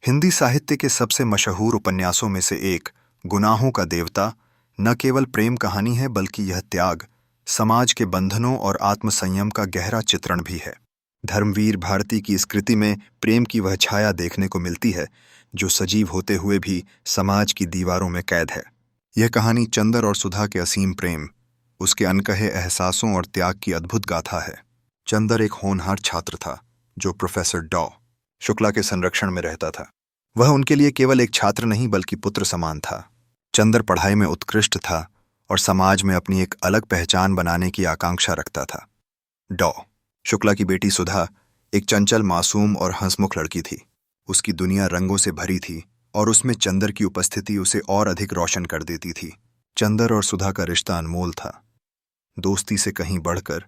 हिंदी साहित्य के सबसे मशहूर उपन्यासों में से एक गुनाहों का देवता न केवल प्रेम कहानी है बल्कि यह त्याग, समाज के बंधनों और आत्मसंयम का गहरा चित्रण भी है। धर्मवीर भारती की इस कृति में प्रेम की वह छाया देखने को मिलती है जो सजीव होते हुए भी समाज की दीवारों में कैद है। यह कहानी चंदर और सुधा के असीम प्रेम, उसके अनकहे एहसासों और त्याग की अद्भुत गाथा है। चंदर एक होनहार छात्र था जो प्रोफेसर डॉ शुक्ला के संरक्षण में रहता था। वह उनके लिए केवल एक छात्र नहीं बल्कि पुत्र समान था। चंदर पढ़ाई में उत्कृष्ट था और समाज में अपनी एक अलग पहचान बनाने की आकांक्षा रखता था। डॉ शुक्ला की बेटी सुधा एक चंचल, मासूम और हंसमुख लड़की थी। उसकी दुनिया रंगों से भरी थी और उसमें चंदर की उपस्थिति उसे और अधिक रोशन कर देती थी। चंदर और सुधा का रिश्ता अनमोल था, दोस्ती से कहीं बढ़कर,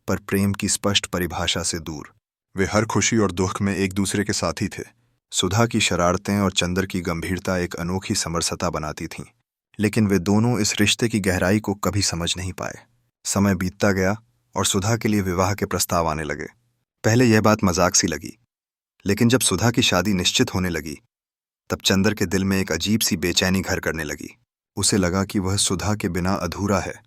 पर प्रेम की स्पष्ट परिभाषा से दूर। वे हर खुशी और दुख में एक दूसरे के साथी थे। सुधा की शरारतें और चंदर की गंभीरता एक अनोखी समरसता बनाती थीं, लेकिन वे दोनों इस रिश्ते की गहराई को कभी समझ नहीं पाए। समय बीतता गया और सुधा के लिए विवाह के प्रस्ताव आने लगे। पहले यह बात मजाक सी लगी, लेकिन जब सुधा की शादी निश्चित होने लगी तब चंदर के दिल में एक अजीब सी बेचैनी घर करने लगी। उसे लगा कि वह सुधा के बिना अधूरा है,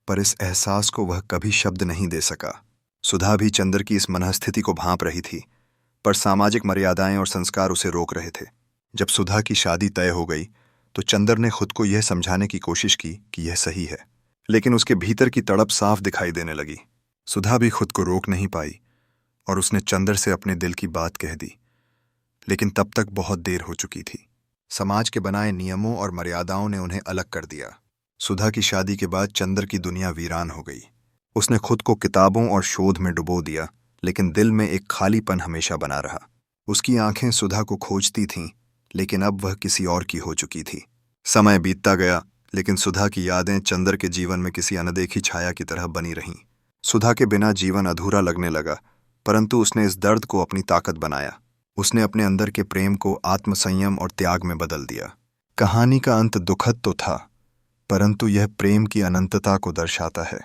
पर इस एहसास को वह कभी शब्द नहीं दे सका। सुधा भी चंदर की इस मनःस्थिति को भांप रही थी, पर सामाजिक मर्यादाएं और संस्कार उसे रोक रहे थे। जब सुधा की शादी तय हो गई तो चंदर ने खुद को यह समझाने की कोशिश की कि यह सही है, लेकिन उसके भीतर की तड़प साफ दिखाई देने लगी। सुधा भी खुद को रोक नहीं पाई और उसने चंदर से अपने दिल की बात कह दी, लेकिन तब तक बहुत देर हो चुकी थी। समाज के बनाए नियमों और मर्यादाओं ने उन्हें अलग कर दिया। सुधा की शादी के बाद चंदर की दुनिया वीरान हो गई। उसने खुद को किताबों और शोध में डुबो दिया, लेकिन दिल में एक खालीपन हमेशा बना रहा। उसकी आंखें सुधा को खोजती थीं, लेकिन अब वह किसी और की हो चुकी थी। समय बीतता गया, लेकिन सुधा की यादें चंदर के जीवन में किसी अनदेखी छाया की तरह बनी रहीं। सुधा के बिना जीवन अधूरा लगने लगा, परंतु उसने इस दर्द को अपनी ताकत बनाया। उसने अपने अंदर के प्रेम को आत्मसंयम और त्याग में बदल दिया। कहानी का अंत दुखद तो था, परंतु यह प्रेम की अनंतता को दर्शाता है।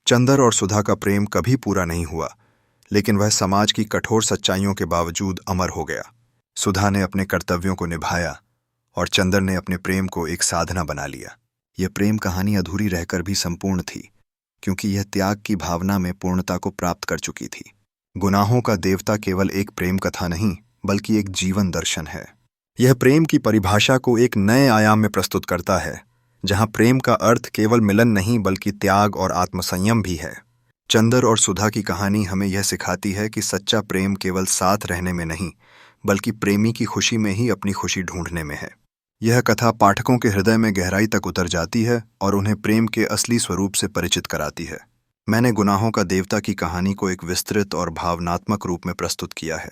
चंदर और सुधा का प्रेम कभी पूरा नहीं हुआ, लेकिन वह समाज की कठोर सच्चाइयों के बावजूद अमर हो गया। सुधा ने अपने कर्तव्यों को निभाया और चंदर ने अपने प्रेम को एक साधना बना लिया। यह प्रेम कहानी अधूरी रहकर भी संपूर्ण थी, क्योंकि यह त्याग की भावना में पूर्णता को प्राप्त कर चुकी थी। गुनाहों का देवता केवल एक प्रेम कथा नहीं बल्कि एक जीवन दर्शन है। यह प्रेम की परिभाषा को एक नए आयाम में प्रस्तुत करता है, जहां प्रेम का अर्थ केवल मिलन नहीं बल्कि त्याग और आत्मसंयम भी है। चंदर और सुधा की कहानी हमें यह सिखाती है कि सच्चा प्रेम केवल साथ रहने में नहीं बल्कि प्रेमी की खुशी में ही अपनी खुशी ढूंढने में है। यह कथा पाठकों के हृदय में गहराई तक उतर जाती है और उन्हें प्रेम के असली स्वरूप से परिचित कराती है। मैंने गुनाहों का देवता की कहानी को एक विस्तृत और भावनात्मक रूप में प्रस्तुत किया है।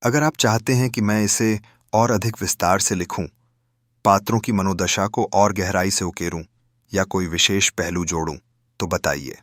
अगर आप चाहते हैं कि मैं इसे और अधिक विस्तार से लिखूं, पात्रों की मनोदशा को और गहराई से उकेरूं या कोई विशेष पहलू जोड़ूं, तो बताइए।